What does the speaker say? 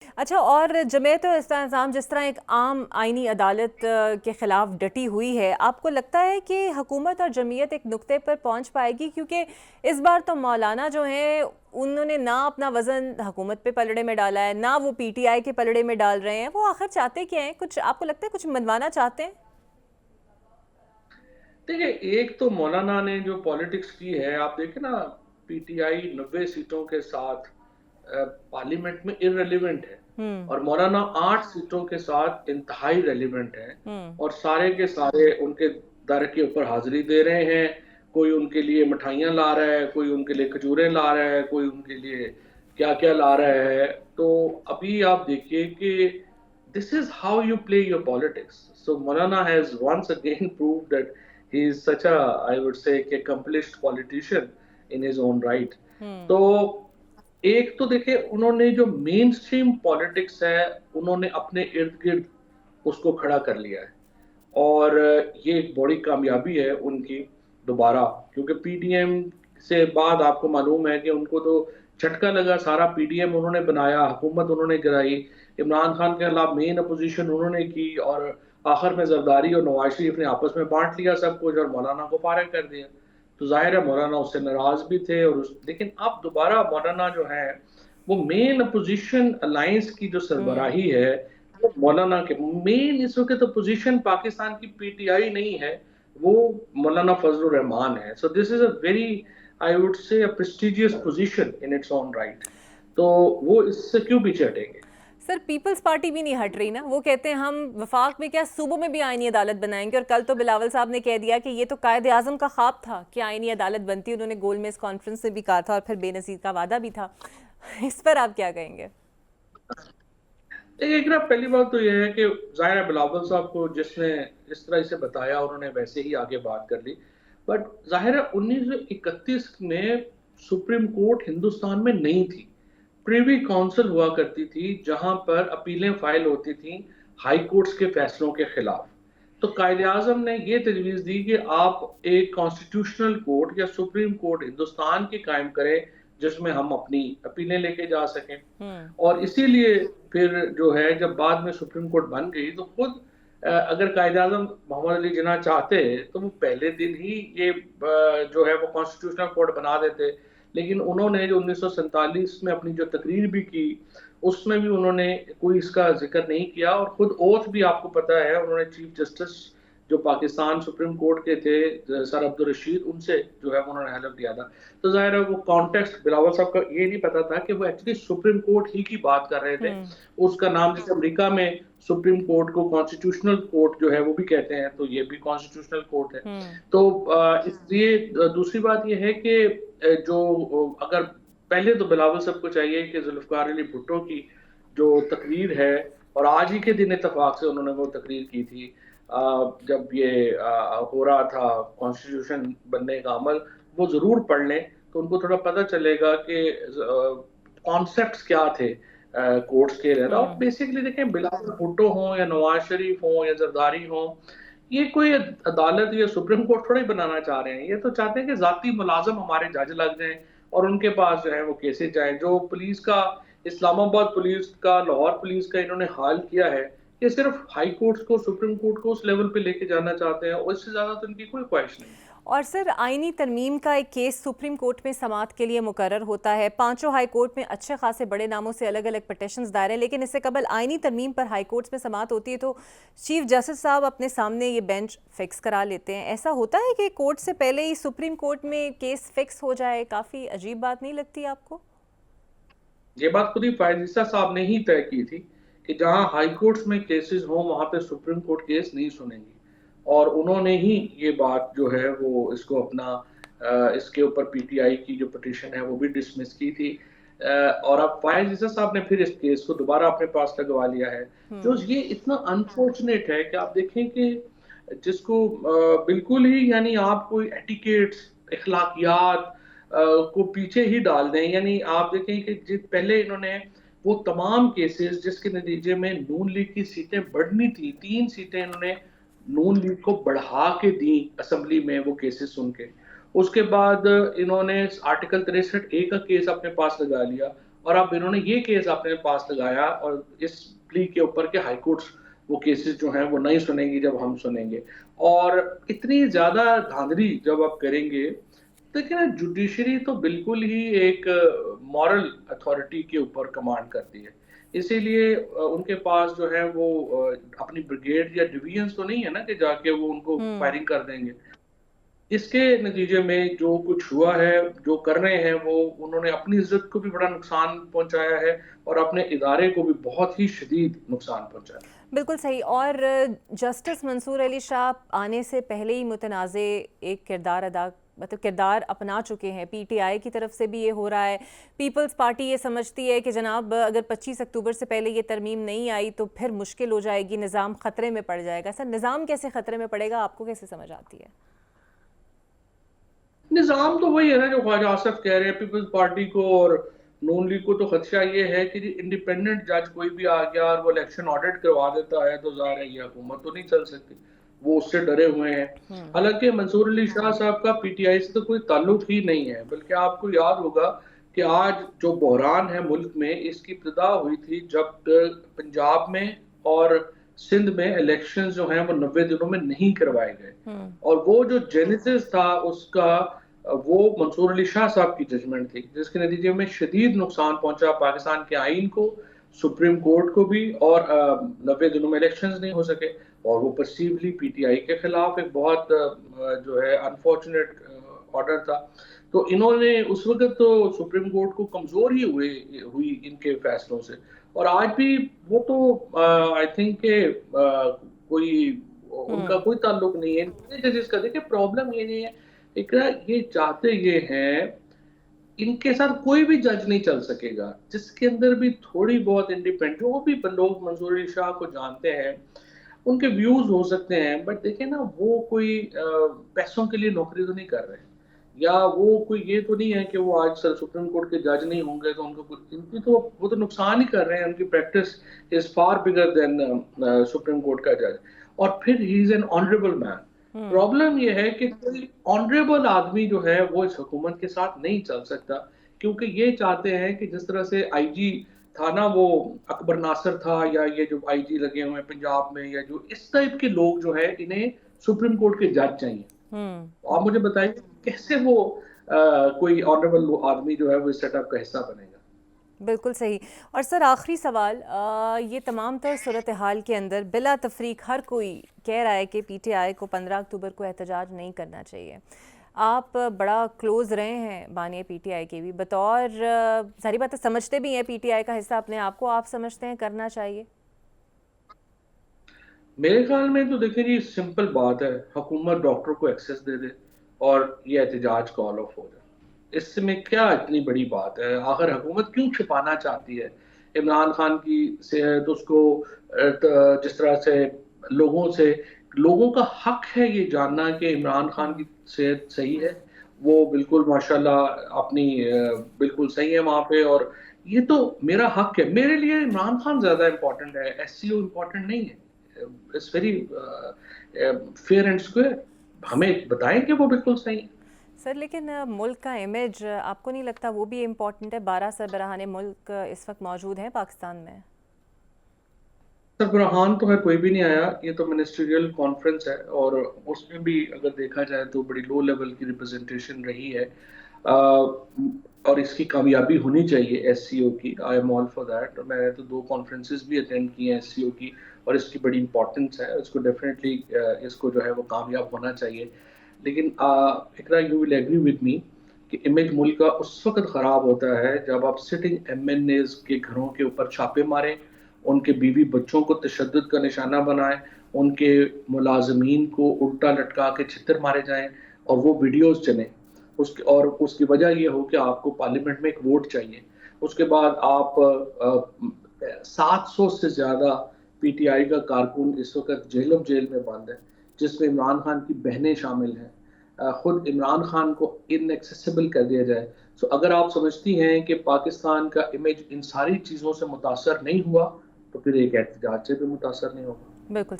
अच्छा, और जमात-ए-इस्लाम जिस तरह एक आम आईनी अदालत के ख़िलाफ़ डटी हुई है, आपको लगता है कि हुकूमत और जमीयत एक नुक्ते पर पहुंच पाएगी? क्योंकि इस बार तो मौलाना जो हैं उन्होंने ना अपना वज़न हुकूमत पे पलड़े में डाला है, ना वो पीटीआई के पलड़े में डाल रहे हैं। वो आखिर चाहते क्या हैं? कुछ आपको लगता है कुछ मनवाना चाहते हैं? देखिए, एक तो मौलाना ने जो पॉलिटिक्स की है, आप देखें ना, पीटीआई 90 सीटों के साथ पार्लियामेंट में इर्रेलेवेंट है हुँ, और मौलाना 8 सीटों के साथ इंतहाई रेलेवेंट है हुँ। और सारे के सारे उनके दर के ऊपर हाजिरी दे रहे हैं। कोई उनके लिए मिठाइयाँ ला रहा है, कोई उनके लिए खजूरें ला रहा है, कोई उनके लिए क्या-क्या ला रहा है। तो अभी आप देखिए कि this is how you play your politics. So Maulana has once again proved that he is such a, I would say, accomplished politician in his own right. हुँ, तो एक तो देखिए उन्होंने जो मेन स्ट्रीम पॉलिटिक्स है उन्होंने अपने इर्द गिर्द उसको खड़ा कर लिया है और ये एक बड़ी कामयाबी है उनकी दोबारा, क्योंकि पीडीएम से बाद आपको मालूम है कि उनको तो झटका लगा, सारा पीडीएम उन्होंने बनाया, हुकूमत उन्होंने गिराई, इमरान खान के खिलाफ मेन अपोजिशन उन्होंने की और आखिर में जरदारी और नवाज शरीफ ने आपस में बांट लिया सब कुछ और मौलाना को फारिग कर दिया। तो जाहिर है मौलाना उससे नाराज भी थे और लेकिन अब दोबारा मौलाना जो है वो मेन अपोजिशन अलायंस की जो हुँ। सरबराही है मौलाना के मेन इस वक्त अपोजिशन पाकिस्तान की पीटीआई नहीं है, वो मौलाना फजलुर रहमान है। So this is a very, I would say, a prestigious position in its own right. तो वो इससे क्यों पीछे हटेंगे? सर, पीपल्स पार्टी भी नहीं हट रही ना। वो कहते हैं हम वफाक में क्या सूबों में भी आईनी अदालत बनाएंगे, और कल तो बिलावल साहब ने कह दिया कि ये तो कायद आजम का ख्वाब था कि आईनी अदालत बनती। उन्होंने गोलमेज कॉन्फ्रेंस में भी कहा था और फिर बेनजीर का वादा भी था। इस पर आप क्या कहेंगे? एक ना पहली बात तो ये है कि जाहिर है बिलावल साहब को जिसने इस तरह से बताया उन्होंने वैसे ही आगे बात कर ली। बट जाहिर है 1931 में सुप्रीम कोर्ट हिंदुस्तान में नहीं थी, प्रिवी काउंसिल हुआ करती थी जहां पर अपीलें फाइल होती थी हाई कोर्ट्स के फैसलों के खिलाफ। तो कायदे आजम ने यह तजवीज़ दी कि आप एक कॉन्स्टिट्यूशनल कोर्ट या सुप्रीम कोर्ट हिंदुस्तान की कायम करें जिसमें हम अपनी अपीलें लेके जा सकें। हम्म। और इसीलिए फिर जो है जब बाद में सुप्रीम कोर्ट बन गई तो खुद अगर कायदे आजम मोहम्मद अली जिन्ना चाहते तो वो पहले दिन ही ये जो है वो कॉन्स्टिट्यूशनल कोर्ट बना देते। लेकिन उन्होंने जो 1947 में अपनी जो तकरीर भी की उसमें भी उन्होंने कोई इसका जिक्र नहीं किया और खुद ओथ भी आपको पता है उन्होंने चीफ जस्टिस जो पाकिस्तान सुप्रीम कोर्ट के थे सर अब्दुल रशीद उनसे जो है उन्होंने हेल्प लिया था। तो जाहिर है वो कॉन्टेक्स्ट बिलावल साहब का ये नहीं पता था कि वो एक्चुअली सुप्रीम कोर्ट ही की बात कर रहे थे। हम्म। उसका नाम जैसे अमेरिका में सुप्रीम कोर्ट को कॉन्स्टिट्यूशनल कोर्ट जो है वो भी कहते हैं, तो ये भी कॉन्स्टिट्यूशनल कोर्ट है। हम्म। तो इसलिए दूसरी बात ये है कि जो अगर पहले तो बिलावल साहब को चाहिए कि जुल्फकार अली भुट्टो की जो तकरीर है और आज ही के दिन इत्तेफाक से उन्होंने वो तकरीर की थी जब ये हो रहा था कॉन्स्टिट्यूशन बनने का अमल, वो जरूर पढ़ लें तो उनको थोड़ा पता चलेगा कि कॉन्सेप्ट्स क्या थे कोर्ट्स के रहता। और हम्म। बेसिकली देखें बिलावल भुट्टो हो या नवाज शरीफ हो या जरदारी हो, ये कोई अदालत या सुप्रीम कोर्ट थोड़ा ही बनाना चाह रहे हैं। ये तो चाहते हैं कि जाती मुलाजम हमारे जज लग जाएं और उनके पास जो है वो केसेस जाएं। जो पुलिस का, इस्लामाबाद पुलिस का, लाहौर पुलिस का इन्होंने हाल किया है, ये सिर्फ हाई कोर्ट्स को, सुप्रीम कोर्ट को उस लेवल पे लेके जाना चाहते हैं और इससे ज्यादा तो इनकी कोई ख्वाहिश नहीं है। और सर, आईनी तरमीम का एक केस सुप्रीम कोर्ट में समाअत के लिए मुकर्रर होता है। पांचों हाई कोर्ट में अच्छे खासे बड़े नामों से अलग अलग पटिशन्स दायर हैं, लेकिन इससे कबल आईनी तरमीम पर हाई कोर्ट्स में समाअत होती है तो चीफ जस्टिस साहब अपने सामने ये बेंच फिक्स करा लेते हैं। ऐसा होता है कि कोर्ट से पहले ही सुप्रीम कोर्ट में केस फिक्स हो जाए? काफ़ी अजीब बात नहीं लगती आपको? ये बात खुद ही फायजीसा साहब ने ही तय की थी कि जहां हाई कोर्ट्स में केसेस हों वहां पे सुप्रीम कोर्ट केस नहीं सुनेंगी और उन्होंने ही ये बात जो है वो इसको अपना इसके ऊपर पीटीआई की जो पिटीशन है वो भी डिसमिस की थी। और अब फायजीसा साहब ने फिर इस केस को दोबारा अपने पास लगवा लिया है। जो हम्म। ये इतना अनफॉर्चुनेट है कि आप देखें कि जिसको बिल्कुल ही, यानी आप कोई एटिकेट्स, इखलाकियात को पीछे ही डाल दें। यानी आप देखें कि पहले इन्होंने वो तमाम केसेस जिसके नतीजे में नून लीग की सीटें बढ़नी थी, 3 सीटें इन्होंने नून लीग को बढ़ा के दी असेंबली में वो केसेस सुन के। उसके बाद इन्होंने आर्टिकल 63A का केस अपने पास लगा लिया और अब इन्होंने ये केस अपने पास लगाया और इस प्ली के ऊपर के हाई कोर्ट्स वो केसेस जो हैं वो नहीं सुनेंगी जब हम सुनेंगे। और इतनी ज्यादा धांधली जब आप करेंगे, देखिए ना, जुडिशरी तो बिल्कुल ही एक मॉरल अथॉरिटी के ऊपर कमांड करती है। इसीलिए उनके पास जो है वो अपनी ब्रिगेड या डिवीजन तो नहीं है ना कि जाके वो उनको हम्म। फायरिंग कर देंगे। इसके नतीजे में जो कुछ हुआ है, जो कर रहे हैं वो, उन्होंने अपनी इज्जत को भी बड़ा नुकसान पहुंचाया है और अपने इदारे को भी बहुत ही शदीद नुकसान पहुंचाया। बिल्कुल सही। और जस्टिस मंसूर अली शाह आने से पहले ही मुतनाज़े एक किरदार अदा मतलब किरदार अपना चुके हैं। पीटीआई की तरफ से भी ये हो रहा है। पीपल्स पार्टी ये समझती है कि जनाब अगर 25 अक्टूबर से पहले ये तरमीम नहीं आई तो फिर मुश्किल हो जाएगी, निज़ाम ख़तरे में पड़ जाएगा। सर, निज़ाम कैसे ख़तरे में पड़ेगा, आपको कैसे समझ आती है? निजाम तो वही है ना जो ख्वाजा आसफ कह रहे हैं, पीपल्स पार्टी को और नून लीग को तो खदशा ये है कि इंडिपेंडेंट जज कोई भी आ गया और वो इलेक्शन ऑडिट करवा देता है तो ज़ाहिर है ये हुकूमत तो नहीं चल सकती। वो उससे डरे हुए हैं। हालांकि मंसूर अली शाह साहब का पीटीआई से तो कोई ताल्लुक ही नहीं है, बल्कि आपको याद होगा कि आज जो बहरान है मुल्क में, इसकी इब्तिदा हुई थी जब पंजाब में और सिंध में इलेक्शन जो हैं वो 90 दिनों में नहीं करवाए गए। और वो जो जेनेसिस था उसका, वो मंसूर अली शाह साहब की जजमेंट थी, जिसके नतीजे में शदीद नुकसान पहुंचा पाकिस्तान के आइन को, सुप्रीम कोर्ट को भी, और 90 दिनों में इलेक्शंस नहीं हो सके। और वो परसीवली पीटीआई के खिलाफ एक बहुत जो है अनफॉर्चुनेट ऑर्डर था। तो इन्होंने उस वक्त तो सुप्रीम कोर्ट को कमजोर ही हुई इनके फैसलों से। और आज भी वो तो आई थिंक के कोई उनका कोई ताल्लुक नहीं है जजेस का। देखिए, प्रॉब्लम ये नहीं है, इकरा ये चाहते ये हैं, इनके साथ कोई भी जज नहीं चल सकेगा जिसके अंदर भी थोड़ी बहुत इंडिपेंडेंट, जो भी लोग मंसूर अली शाह को जानते हैं, उनके व्यूज हो सकते हैं, बट देखिए ना, वो कोई पैसों के लिए नौकरी तो नहीं कर रहे, या वो कोई ये तो नहीं है कि वो आज सर सुप्रीम कोर्ट के जज नहीं होंगे तो उनको इनकी तो वो तो नुकसान ही कर रहे हैं। उनकी practice is far bigger than supreme court का जज। और फिर he is an honourable man. Problem ये है कि कोई ऑनरेबल आदमी जो है वो इस हुकूमत के साथ नहीं चल सकता, क्योंकि ये चाहते हैं कि जिस तरह से आईजी था ना, वो अकबर नासिर था, या ये जो आईजी लगे हुए हैं पंजाब में, या जो इस टाइप के लोग जो है, इन्हें सुप्रीम कोर्ट के जज चाहिए। आप मुझे बताइए कैसे वो कोई ऑनरेबल आदमी जो है वो इस सेटअप का हिस्सा बनेगा। बिल्कुल सही। और सर, आखिरी सवाल, ये तमाम तर सूरत हाल के अंदर बिला तफरीक हर कोई कह रहा है कि पीटीआई को 15 अक्टूबर को एहतजाज नहीं करना चाहिए। आप बड़ा क्लोज रहे हैं बानी पीटीआई के भी, बतौर सारी बातें समझते भी हैं, पीटीआई का हिस्सा अपने आप को आप समझते हैं करना चाहिए? मेरे ख्याल में तो देखिए जी, सिंपल बात है, हुकूमत डॉक्टर को एक्सेस दे दे और ये एहतजाज कॉल ऑफ हो जाए। इसमें क्या इतनी बड़ी बात है? आखिर हुकूमत क्यों छिपाना चाहती है इमरान खान की सेहत? उसको जिस तरह से लोगों का हक है ये जानना कि इमरान खान की सेहत सही है। वो बिल्कुल माशाल्लाह अपनी बिल्कुल सही है वहां पे, और ये तो मेरा हक है। मेरे लिए इमरान खान ज्यादा इंपॉर्टेंट है, एससीओ इंपॉर्टेंट नहीं है। It's very fair and square. हमें बताएं कि वो बिल्कुल सही है। सर, लेकिन मुल्क का इमेज आपको नहीं लगता वो भी इम्पोर्टेंट है? 12 सरबराहान मुल्क इस वक्त मौजूद हैं पाकिस्तान में। सरबराहान तो है कोई भी नहीं आया, ये तो मिनिस्ट्रियल कॉन्फ्रेंस है, और उसमें भी अगर देखा जाए तो बड़ी लो लेवल की रिप्रेजेंटेशन रही है। और इसकी कामयाबी होनी चाहिए एससीओ की। I am all for that. मैंने तो 2 कॉन्फ्रेंसेस भी अटेंड की हैं एससीओ की, और इसकी बड़ी इंपॉर्टेंस है। इसको डेफिनेटली इसको जो है वो कामयाब होना चाहिए। लेकिन Iqra, you will agree with me कि इमेज मुल्क का उस वक्त ख़राब होता है जब आप सिटिंग एमएनएज के घरों के ऊपर छापे मारें, उनके बीवी बच्चों को तशद्दुद का निशाना बनाएं, उनके मुलाजमीन को उल्टा लटका के छितर मारे जाएं, और वो वीडियोस चलें। उसकी वजह ये हो कि आपको पार्लियामेंट में एक वोट चाहिए। उसके बाद आप 700 से ज़्यादा पीटीआई का कारकुन इस वक्त जेल में बंद है, जिसमें इमरान खान की बहनें शामिल हैं। खुद इमरान खान को इनएक्सेसिबल कर दिया जाए। सो अगर आप समझती हैं कि पाकिस्तान का इमेज इन सारी चीज़ों से मुतासर नहीं हुआ, तो फिर एक एहतजाज से भी मुतासर नहीं होगा। बिल्कुल।